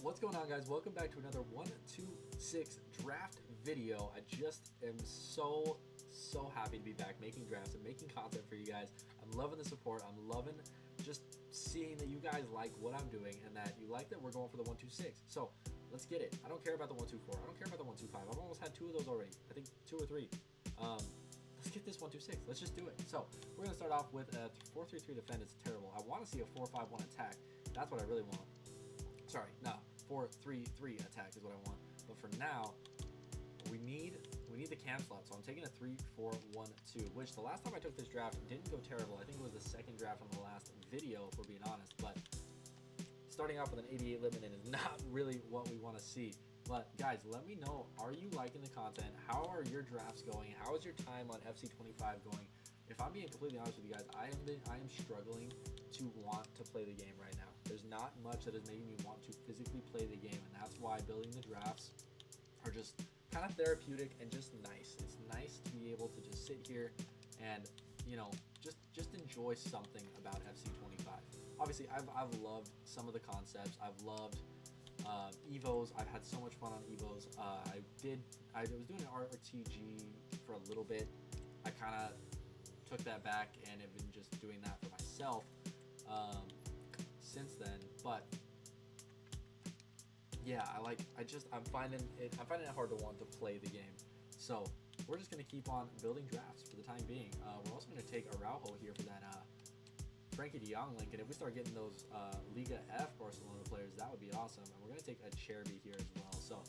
What's going on, guys? Welcome back to another 1-2-6 draft video. I just am so happy to be back making drafts and making content for you guys. I'm loving the support. I'm loving just seeing that you guys like what I'm doing and that you like that we're going for the 1-2-6. So let's get it. I don't care about the 1-2-4. I don't care about the 1-2-5. I've almost had 2 of those already. I think 2 or 3. Let's get this 1-2-6. Let's just do it. So we're gonna start off with a 4-3-3 defend. It's terrible. I want to see a 4-5-1 attack. That's what I really want. Sorry, no, 4-3-3 attack is what I want. But for now, we need the cam slot. So I'm taking a 3-4-1-2, which the last time I took this draft didn't go terrible. I think it was the second draft on the last video, if we're being honest. But starting off with an 88 limit is not really what we want to see. But guys, let me know, are you liking the content? How are your drafts going? How is your time on FC25 going? If I'm being completely honest with you guys, I am struggling to want to play the game right now. There's not much that is making me want to physically play the game, and that's why building the drafts are just kind of therapeutic and just nice. It's nice to be able to just sit here and, you know, just enjoy something about FC25. Obviously, I've loved some of the concepts. I've loved Evos. I've had so much fun on Evos. I was doing an RTG for a little bit. I kind of took that back and have been just doing that for myself since then. But yeah, I'm finding it hard to want to play the game. So we're just gonna keep on building drafts for the time being. We're also gonna take Araujo here for that Frankie de Jong link, and if we start getting those Liga F Barcelona players, that would be awesome. And we're gonna take a Cherby here as well. So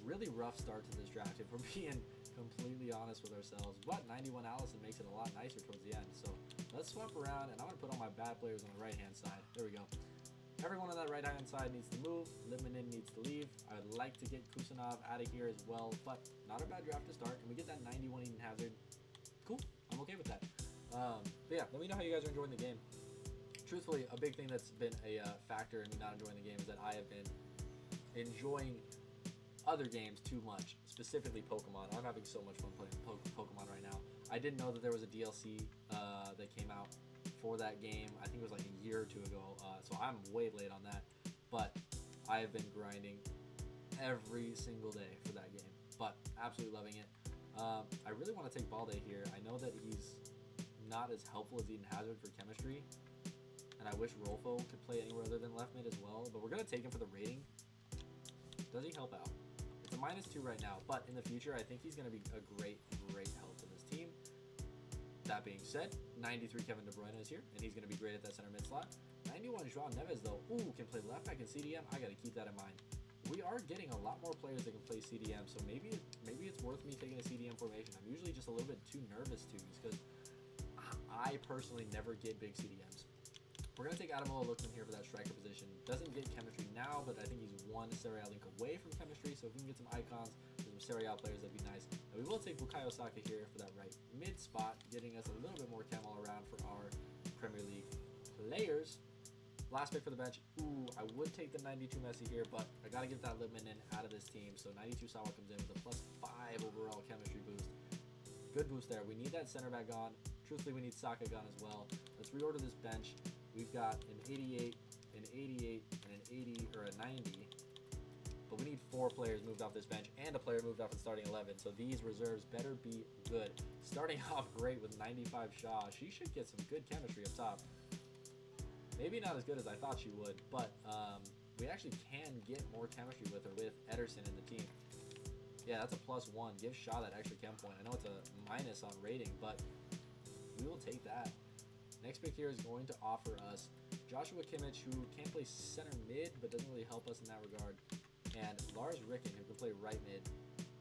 really rough start to this draft, if we're being completely honest with ourselves, but 91 Allison makes it a lot nicer towards the end. So let's swap around, and I'm going to put all my bad players on the right hand side. There we go. Everyone on that right hand side needs to move. Litmanen needs to leave. I'd like to get Kusanov out of here as well, but not a bad draft to start. And we get that 91 Eden Hazard. Cool, I'm okay with that. But yeah, let me know how you guys are enjoying the game. Truthfully, a big thing that's been a factor in me not enjoying the game is that I have been enjoying other games too much, specifically Pokemon. I'm having so much fun playing Pokemon right now. I didn't know that there was a DLC that came out for that game. I think it was like a year or 2 ago, so I'm way late on that. But I have been grinding every single day for that game, but absolutely loving it. I really want to take Balde here. I know that he's not as helpful as Eden Hazard for chemistry, and I wish Rolfo could play anywhere other than left mid as well, but we're going to take him for the rating. Does he help out? It's a -2 right now, but in the future, I think he's going to be a great help to this team. That being said, 93 Kevin De Bruyne is here, and he's going to be great at that center mid slot. 91 João Neves, though, can play left back and CDM. I got to keep that in mind. We are getting a lot more players that can play CDM, so maybe it's worth me taking a CDM formation. I'm usually just a little bit too nervous to, because I personally never get big CDMs. We're going to take Adamola Lookman here for that striker position. Doesn't get chemistry now, but I think he's one Serie A link away from chemistry, so if we can get some icons and some Serie A players, that'd be nice. And we will take Bukayo Saka here for that right mid spot, getting us a little bit more chem all around for our Premier League players. Last pick for the bench. I would take the 92 Messi here, but I got to get that Litmanen out of this team. So 92 Sawa comes in with a +5 overall chemistry boost. Good boost there. We need that center back gone. Truthfully, we need Saka gone as well. Let's reorder this bench. We've got an 88, an 88, and an 80, or a 90. But we need 4 players moved off this bench and a player moved off in starting 11. So these reserves better be good. Starting off great with 95 Shaw. She should get some good chemistry up top. Maybe not as good as I thought she would, but we actually can get more chemistry with her with Ederson in the team. Yeah, that's a +1. Give Shaw that extra chem point. I know it's a minus on rating, but we will take that. Next pick here is going to offer us Joshua Kimmich, who can play center mid, but doesn't really help us in that regard. And Lars Ricken, who can play right mid.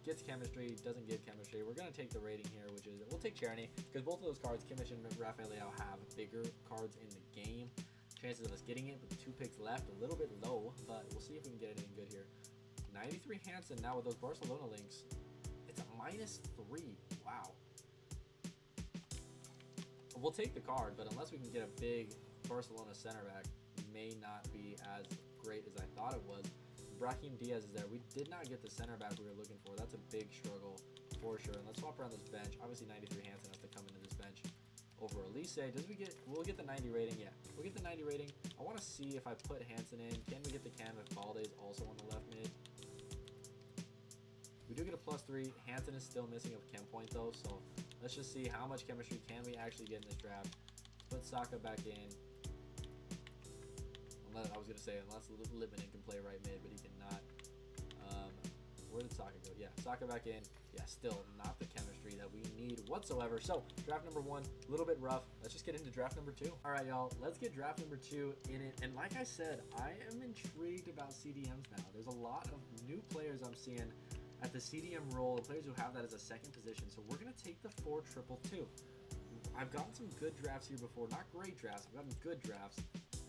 Gets chemistry, doesn't give chemistry. We're going to take the rating here, which is, we'll take Czerny, because both of those cards, Kimmich and Rafael Leao, have bigger cards in the game. Chances of us getting it with 2 picks left, a little bit low, but we'll see if we can get anything good here. 93 Hansen now with those Barcelona links. It's a -3. Wow. We'll take the card, but unless we can get a big Barcelona center back, it may not be as great as I thought it was. Brahim Diaz is there. We did not get the center back we were looking for. That's a big struggle for sure. And let's swap around this bench. Obviously, 93 Hansen has to come into this bench over Elise. We'll get the 90 rating? Yeah, we'll get the 90 rating. I want to see if I put Hansen in. Can we get the cam if Balday's also on the left mid? We do get a +3. Hansen is still missing a chem point though, so let's just see how much chemistry can we actually get in this draft. Put Saka back in. I was going to say, unless Lippmann can play right mid, but he cannot. Where did Saka go? Yeah, Saka back in. Yeah, still not the chemistry that we need whatsoever. So, draft number 1, a little bit rough. Let's just get into draft number 2. All right, y'all. Let's get draft number 2 in it. And like I said, I am intrigued about CDMs now. There's a lot of new players I'm seeing at the CDM role, players who have that as a second position. So, we're going to take the 4-2-2. I've gotten some good drafts here before. Not great drafts. I've gotten good drafts.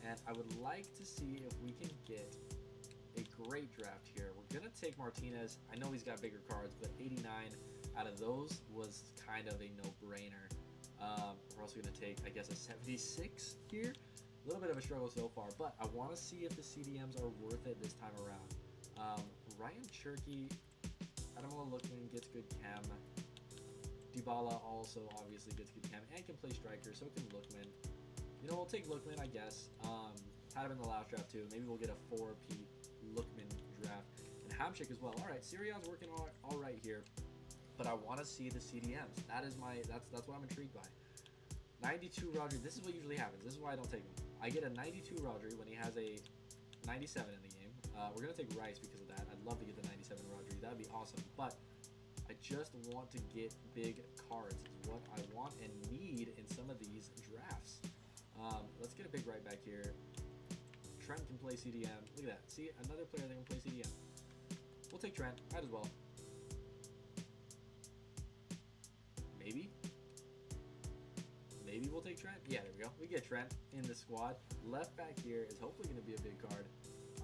And I would like to see if we can get a great draft here. We're going to take Martinez. I know he's got bigger cards, but 89 out of those was kind of a no-brainer. We're also going to take, I guess, a 76 here. A little bit of a struggle so far, but I want to see if the CDMs are worth it this time around. Ryan Cherky, Ademola Lookman gets good chem. Dybala also obviously gets good chem and can play striker, so can Lookman. You know, we'll take Lookman, I guess. Had him in the last draft too. Maybe we'll get a 4P Lookman draft. And Hamsik as well. All right, Syria's working all right here. But I want to see the CDMs. That's what I'm intrigued by. 92 Rodri. This is what usually happens. This is why I don't take him. I get a 92 Rodri when he has a 97 in the game. We're going to take Rice because of that. I'd love to get the 97 Rodri. That'd be awesome. But I just want to get big cards. It's what I want and need in some of these drafts. Let's get a big right back here. Trent can play CDM. Look at that. See, another player that can play CDM. We'll take Trent. Might as well. Maybe we'll take Trent. Yeah, there we go. We get Trent in the squad. Left back here is hopefully going to be a big card.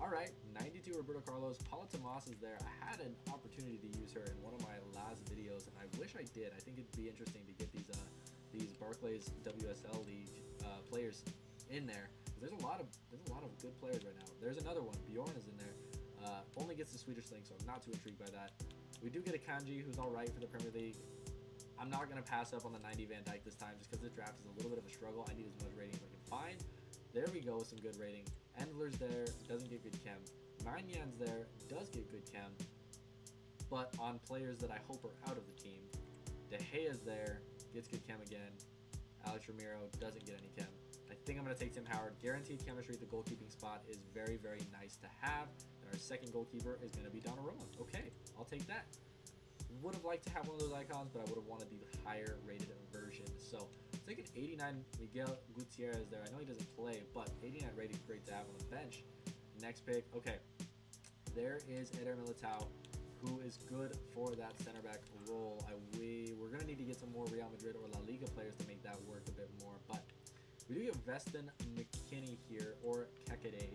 All right, 92 Roberto Carlos. Paula Tomas is there. I had an opportunity to use her in one of my last videos, and I wish I did. I think it'd be interesting to get these Barclays WSL League players in there. There's a lot of good players right now. There's another one. Bjorn is in there. Only gets the Swedish link, so I'm not too intrigued by that. We do get a Kanji who's all right for the Premier League. I'm not going to pass up on the 90 Van Dijk this time just because the draft is a little bit of a struggle. I need as much rating as I can find. There we go with some good rating. Endler's there, doesn't get good chem. Manyan's there, does get good chem. But on players that I hope are out of the team. De Gea's there, gets good chem again. Alex Ramiro doesn't get any chem. I think I'm going to take Tim Howard. Guaranteed chemistry at the goalkeeping spot is very, very nice to have. And our second goalkeeper is going to be Donnarumma. Okay, I'll take that. Would have liked to have one of those icons, but I would have wanted the higher rated version. So, take an 89 Miguel Gutierrez there. I know he doesn't play, but 89 rating is great to have on the bench. Next pick, okay. There is Eder Militao, who is good for that center back role. We're going to need to get some more Real Madrid or La Liga players to make that work a bit more, but we do get Weston McKinney here, or Kakade.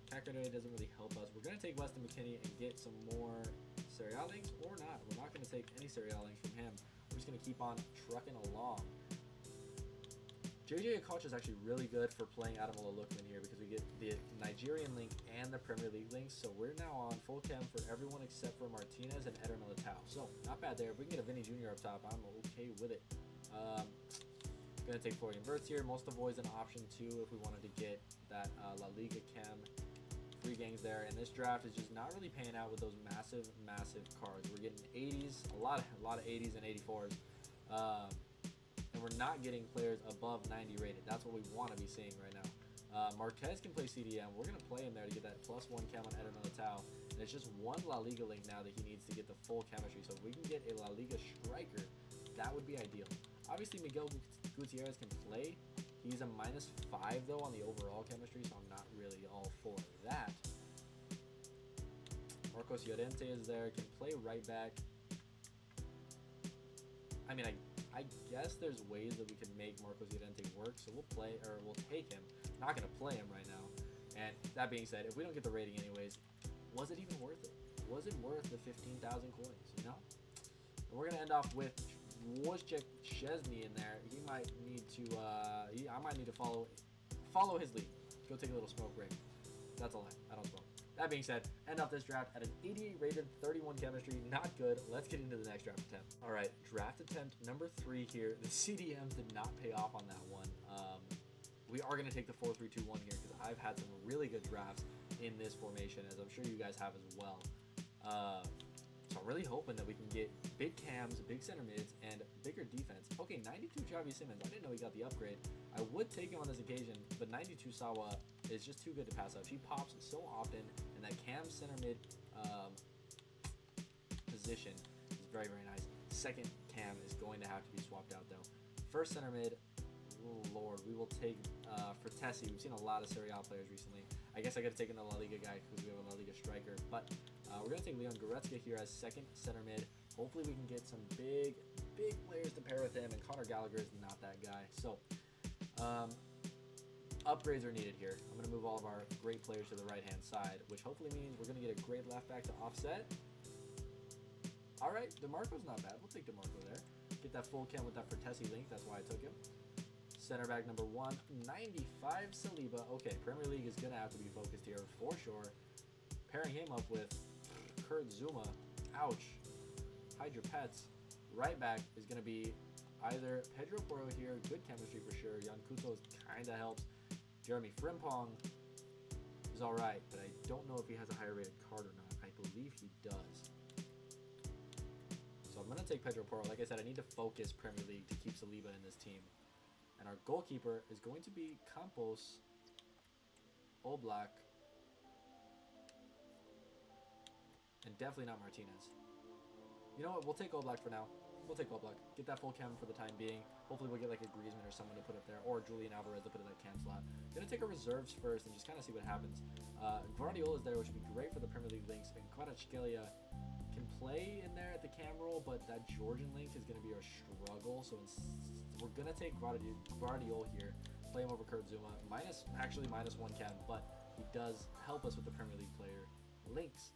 Kakade doesn't really help us. We're going to take Weston McKinney and get some more Serie A links, or not. We're not going to take any Serie A links from him. We're just going to keep on trucking along. JJ Okocha is actually really good for playing Ademola Lookman here because we get the Nigerian link and the Premier League links. So we're now on full chem for everyone except for Martinez and Eder Militao. So not bad there. If we can get a Vinny Jr. up top, I'm okay with it. Going to take Florian Wirtz here. Most avoids an option too if we wanted to get that La Liga chem. Free gangs there, and this draft is just not really paying out with those massive cards. We're getting 80s, a lot of 80s and 84s, and we're not getting players above 90 rated. That's what we want to be seeing right now. Marquez can play CDM. We're gonna play him there to get that +1 chem on Eder Militao, and it's just one La Liga link now that he needs to get the full chemistry. So if we can get a La Liga striker, that would be ideal. Obviously, Miguel Gutierrez can play. He's a -5 though on the overall chemistry, so I'm not really all for that. Marcos Llorente is there, can play right back. I mean, I guess there's ways that we can make Marcos Llorente work, so we'll take him. Not gonna play him right now. And that being said, if we don't get the rating anyways, was it even worth it? Was it worth the 15,000 coins? You know. And we're gonna end off with Wojciech Szczesny in there. He might need to. I might need to follow his lead. Go take a little smoke break. That's a lie. I don't smoke. That being said, end up this draft at an 88 rated, 31 chemistry. Not good. Let's get into the next draft attempt. All right, draft attempt number 3 here. The CDMs did not pay off on that one. We are going to take the 4-3-2-1 here because I've had some really good drafts in this formation, as I'm sure you guys have as well. So I'm really hoping that we can get big cams, big center mids, and bigger defense. Okay, 92 Javi Simmons. I didn't know he got the upgrade. I would take him on this occasion, but 92 Sawa is just too good to pass up. She pops so often, and that cam center mid position is very, very nice. Second cam is going to have to be swapped out, though. First center mid, oh Lord, we will take for Tessie. We've seen a lot of Serie A players recently. I guess I could have taken the La Liga guy because we have a La Liga striker, but we're going to take Leon Goretzka here as second center mid. Hopefully we can get some big players to pair with him, and Conor Gallagher is not that guy. So upgrades are needed here. I'm going to move all of our great players to the right-hand side, which hopefully means we're going to get a great left back to offset. All right, DeMarco's not bad. We'll take DeMarco there. Get that full cam with that Fertesi link. That's why I took him. Center back number 1, 95 Saliba. Okay, Premier League is going to have to be focused here for sure. Pairing him up with Kurt Zuma. Ouch. Hide your pets. Right back is going to be either Pedro Porro here. Good chemistry for sure. Jan Kuto kind of helps. Jeremy Frimpong is all right, but I don't know if he has a higher rated card or not. I believe he does. So I'm going to take Pedro Porro. Like I said, I need to focus Premier League to keep Saliba in this team. And our goalkeeper is going to be Campos, Oblak, and definitely not Martinez. You know what? We'll take Oblak for now. We'll take Oblak. Get that full cam for the time being. Hopefully we'll get like a Griezmann or someone to put up there, or Julian Alvarez to put in that cam slot. Gonna take our reserves first and just kind of see what happens. Guardiola is there, which would be great for the Premier League links, and Kvaratskhelia can play in there at the cam role, but that Georgian link is going to be our struggle. So we're going to take Guardiola here, play him over Kurt Zuma, minus one cam, but he does help us with the Premier League player links.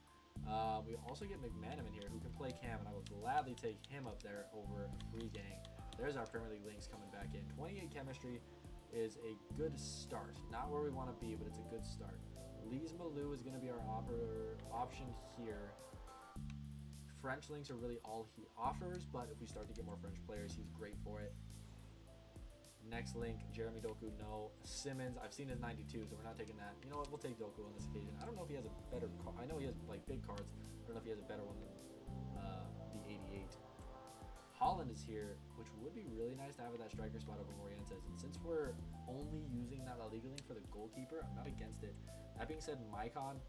We also get McManaman here, who can play cam, and I will gladly take him up there over Free Gang. There's our Premier League links coming back in. 28 chemistry is a good start. Not where we want to be, but it's a good start. Lise Malou is going to be our option here. French links are really all he offers, but if we start to get more French players, he's great for it. Next link, Jeremy Doku, no. Simmons, I've seen his 92, so we're not taking that. You know what, we'll take Doku on this occasion. I don't know if he has a better card. I know he has like big cards. I don't know if he has a better one than the 88. Holland is here, which would be really nice to have at that striker spot over Morientes. And since we're only using that La Liga link for the goalkeeper, I'm not against it. That being said, Maicon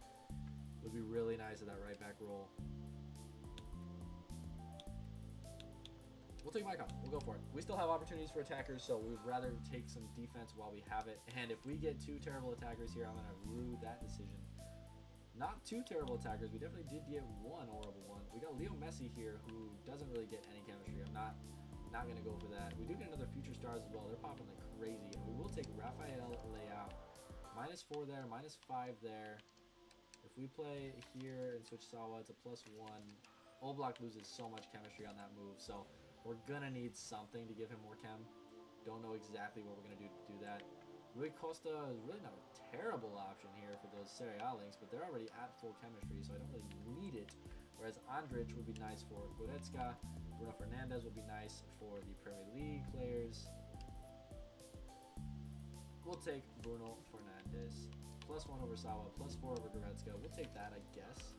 would be really nice at that right back role. We'll take Maicon. We'll go for it. We still have opportunities for attackers, so we would rather take some defense while we have it. And if we get 2 terrible attackers here, I'm going to rue that decision. Not 2 terrible attackers. We definitely did get 1 horrible one. We got Leo Messi here, who doesn't really get any chemistry. I'm not going to go for that. We do get another future stars as well. They're popping like crazy. And we will take Rafael Leao. -4 there, -5 there. If we play here and switch Sawa, it's a +1. Oblak loses so much chemistry on that move, so we're going to need something to give him more chem. Don't know exactly what we're going to do to do that. Rui Costa is really not a terrible option here for those Serie A links, but they're already at full chemistry, so I don't really need it. Whereas Andrich would be nice for Goretzka. Bruno Fernandes would be nice for the Premier League players. We'll take Bruno Fernandes. +1 over Sawa, +4 over Goretzka. We'll take that, I guess.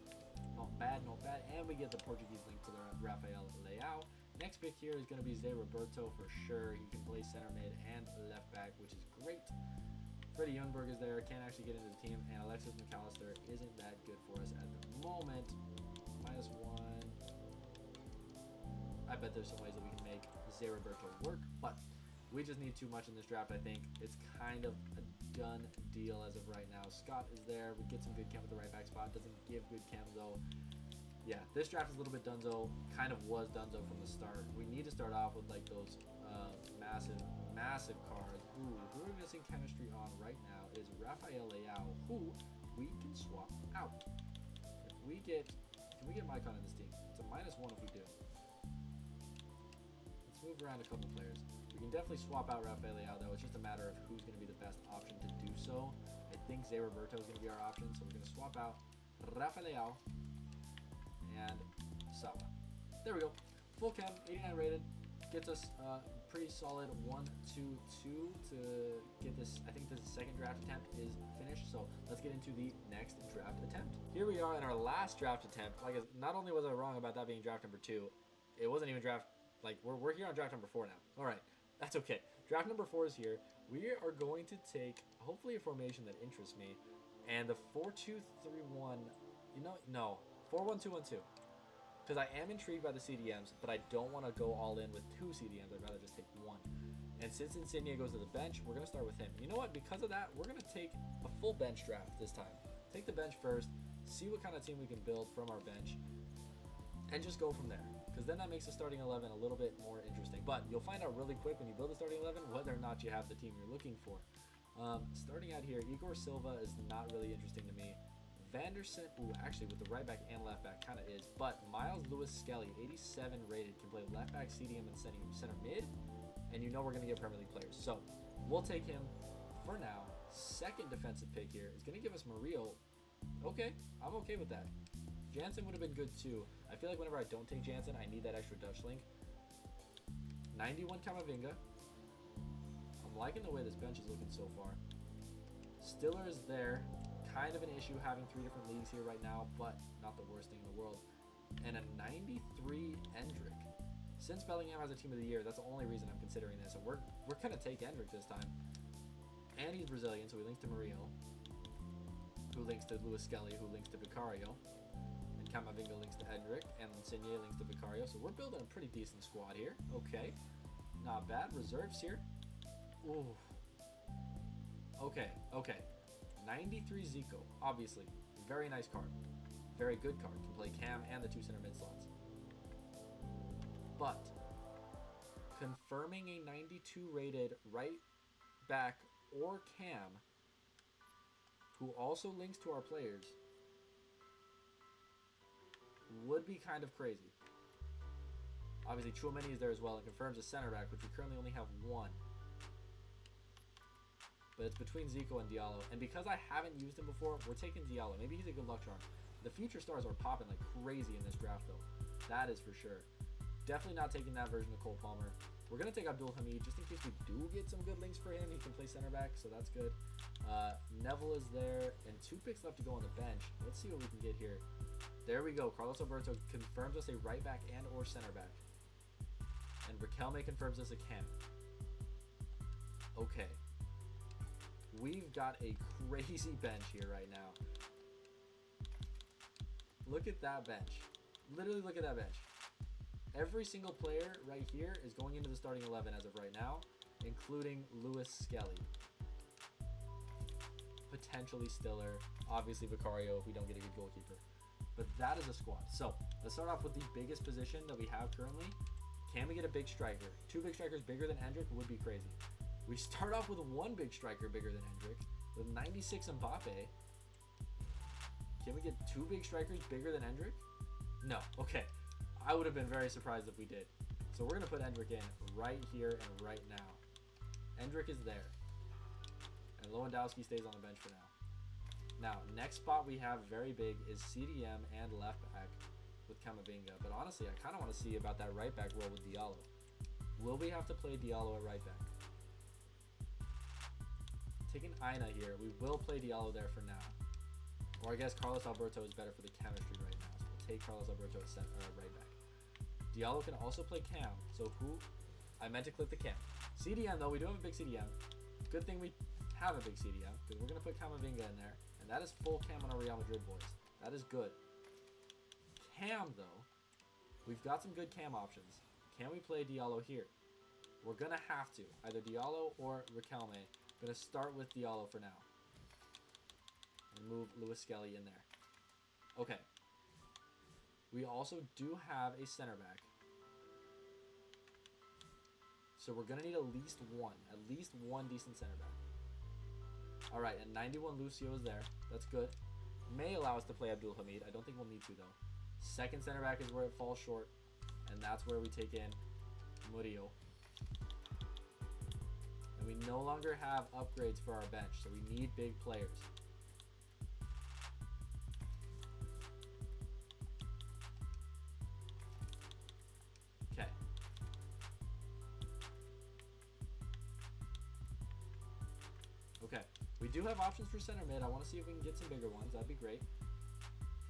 Not bad, not bad. And we get the Portuguese link to the Rafael Leao. Next pick here is going to be Zé Roberto for sure. He can play center mid and left back, which is great. Freddie Ljungberg is there, can't actually get into the team, and Alexis McAllister isn't that good for us at the moment. -1. I bet there's some ways that we can make Zé Roberto work, but we just need too much in this draft, I think. It's kind of a done deal as of right now. Scott is there. We get some good chem at the right back spot. Doesn't give good chem, though. Yeah, this draft is a little bit dunzo. Kind of was dunzo from the start. We need to start off with like those massive cards. Ooh, who are we missing chemistry on right now is Rafael Leao, who we can swap out. If we get, can we get Maicon in this team? It's a -1 if we do. Let's move around a couple players. We can definitely swap out Rafael Leao, though. It's just a matter of who's going to be the best option to do so. I think Zé Roberto is going to be our option, so we're going to swap out Rafael Leao and Sawa. There we go. Full chem, 89 rated. Gets us pretty solid 1-2-2 to get this. I think this second draft attempt is finished, so let's get into the next draft attempt. Here we are in our last draft attempt. Like, not only was I wrong about that being draft number 2, it wasn't even draft, like, we're here on draft number 4 now. All right, that's okay. Draft number 4 is here. We are going to take, hopefully, a formation that interests me, and the 4-2-3-1, you know, no, 4-1-2-1-2. Because I am intrigued by the CDMs, but I don't want to go all in with 2 CDMs. I'd rather just take 1. And since Insigne goes to the bench, we're going to start with him. You know what? Because of that, we're going to take a full bench draft this time. Take the bench first, see what kind of team we can build from our bench, and just go from there. Because then that makes the starting 11 a little bit more interesting. But you'll find out really quick when you build the starting 11 whether or not you have the team you're looking for. Starting out here, Igor Silva is not really interesting to me. Vanderson, ooh, actually with the right back and left back kind of is, but Miles Lewis Skelly, 87 rated, can play left back, CDM, and center mid, and you know we're going to get Premier League players. So we'll take him for now. Second defensive pick here is going to give us Murillo. Okay, I'm okay with that. Jansen would have been good too. I feel like whenever I don't take Jansen, I need that extra Dutch link. 91 Camavinga. I'm liking the way this bench is looking so far. Stiller is there. Kind of an issue having 3 different leagues here right now, but not the worst thing in the world. And a 93 Endrick. Since Bellingham has a team of the year, that's the only reason I'm considering this. And we're going to take Endrick this time. And he's Brazilian, so he links to Murillo, who links to Luis Skelly, who links to Vicario. And Camavinga links to Endrick, and Insigne links to Vicario. So we're building a pretty decent squad here. Okay. Not bad. Reserves here. Ooh. Okay. 93 Zico, obviously. Very nice card. Very good card. Can play cam and the 2 center mid slots. But confirming a 92 rated right back or cam who also links to our players would be kind of crazy. Obviously, Chouameni is there as well and confirms a center back, which we currently only have 1. But it's between Zico and Diallo. And because I haven't used him before, we're taking Diallo. Maybe he's a good luck charm. The future stars are popping like crazy in this draft, though. That is for sure. Definitely not taking that version of Cole Palmer. We're going to take Abdul Hamid just in case we do get some good links for him. He can play center back, so that's good. Neville is there, and 2 picks left to go on the bench. Let's see what we can get here. There we go. Carlos Alberto confirms us a right back and or center back. And Riquelme confirms us a cam. Okay. We've got a crazy bench here right now. Look at that bench. Literally look at that bench. Every single player right here is going into the starting 11 as of right now, including Luis Skelly. Potentially Stiller. Obviously Vicario if we don't get a good goalkeeper. But that is a squad. So let's start off with the biggest position that we have currently. Can we get a big striker? 2 big strikers bigger than Endrick would be crazy. We start off with 1 big striker bigger than Endrick, with 96 Mbappe. Can we get 2 big strikers bigger than Endrick? No. Okay. I would have been very surprised if we did. So we're going to put Endrick in right here and right now. Endrick is there. And Lewandowski stays on the bench for now. Now, next spot we have very big is CDM and left back with Camavinga. But honestly, I kind of want to see about that right back role with Diallo. Will we have to play Diallo at right back? Taking Aina here, we will play Diallo there for now. Or I guess Carlos Alberto is better for the chemistry right now. So we'll take Carlos Alberto at right back. Diallo can also play cam. So who? I meant to click the cam. CDM though, we do have a big CDM. Good thing we have a big CDM because we're going to put Camavinga in there. And that is full cam on our Real Madrid boys. That is good. Cam though, we've got some good cam options. Can we play Diallo here? We're going to have to. Either Diallo or Riquelme. Going to start with Diallo for now. And move Luis Skelly in there. Okay. We also do have a center back. So we're going to need at least 1. At least 1 decent center back. Alright, and 91 Lucio is there. That's good. May allow us to play Abdul Hamid. I don't think we'll need to, though. Second center back is where it falls short. And that's where we take in Murillo. And we no longer have upgrades for our bench, so we need big players. Okay. We do have options for center mid. I want to see if we can get some bigger ones. That'd be great.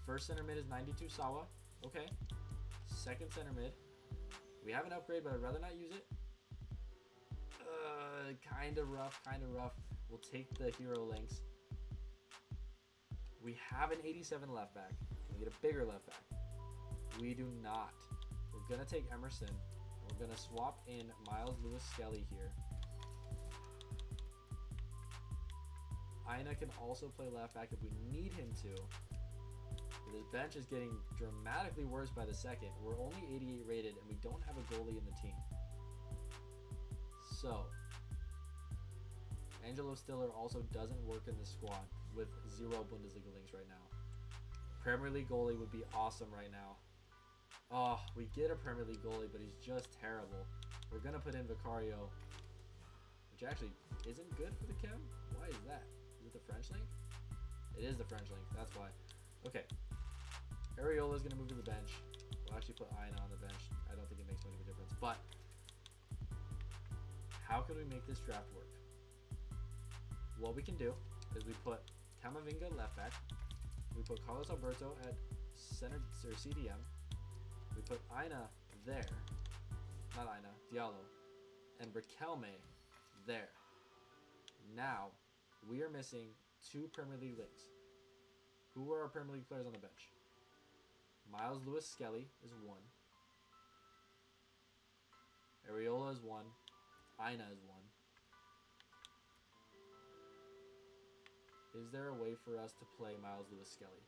First center mid is 92 Sawa. Okay. Second center mid. We have an upgrade, but I'd rather not use it. Kind of rough, kind of rough. We'll take the hero links. We have an 87 left back. Can we get a bigger left back? We do not. We're going to take Emerson. We're going to swap in Miles Lewis Skelly here. Aina can also play left back if we need him to. This bench is getting dramatically worse by the second. We're only 88 rated, and we don't have a goalie in the team. So, Angelo Stiller also doesn't work in the squad with 0 Bundesliga links right now. Premier League goalie would be awesome right now. Oh, we get a Premier League goalie, but he's just terrible. We're going to put in Vicario, which actually isn't good for the chem. Why is that? Is it the French link? It is the French link. That's why. Okay. Areola is going to move to the bench. We'll actually put Aina on the bench. I don't think it makes much of a difference. But how can we make this draft work? What we can do is we put Camavinga left back. We put Carlos Alberto at center or CDM. We put Aina there. Not Aina, Diallo. And Riquelme there. Now, we are missing 2 Premier League links. Who are our Premier League players on the bench? Miles Lewis Skelly is 1. Areola is 1. Aina is 1. Is there a way for us to play Miles Lewis Skelly?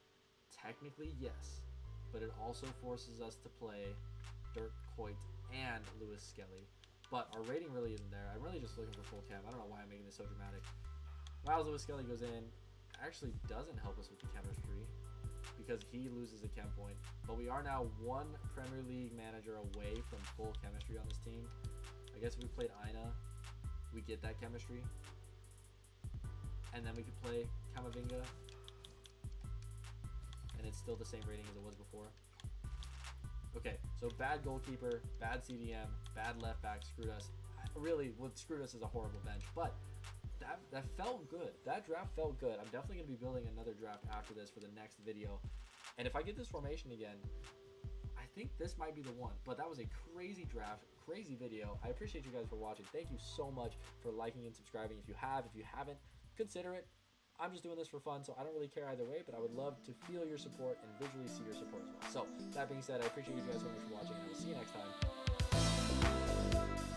Technically, yes. But it also forces us to play Dirk Kuyt and Lewis Skelly. But our rating really isn't there. I'm really just looking for full chem. I don't know why I'm making this so dramatic. Miles Lewis Skelly goes in. Actually doesn't help us with the chemistry because he loses a chem point. But we are now 1 Premier League manager away from full chemistry on this team. I guess if we played Aina, we get that chemistry. And then we could play Camavinga. And it's still the same rating as it was before. Okay, so bad goalkeeper, bad CDM, bad left back screwed us. Really, what screwed us is a horrible bench. But that felt good. That draft felt good. I'm definitely going to be building another draft after this for the next video. And if I get this formation again, I think this might be the one. But that was a crazy draft, crazy video. I appreciate you guys for watching. Thank you so much for liking and subscribing. If you have, if you haven't, consider it. I'm just doing this for fun, so I don't really care either way, but I would love to feel your support and visually see your support as well. So, that being said, I appreciate you guys so much for watching, and I will see you next time.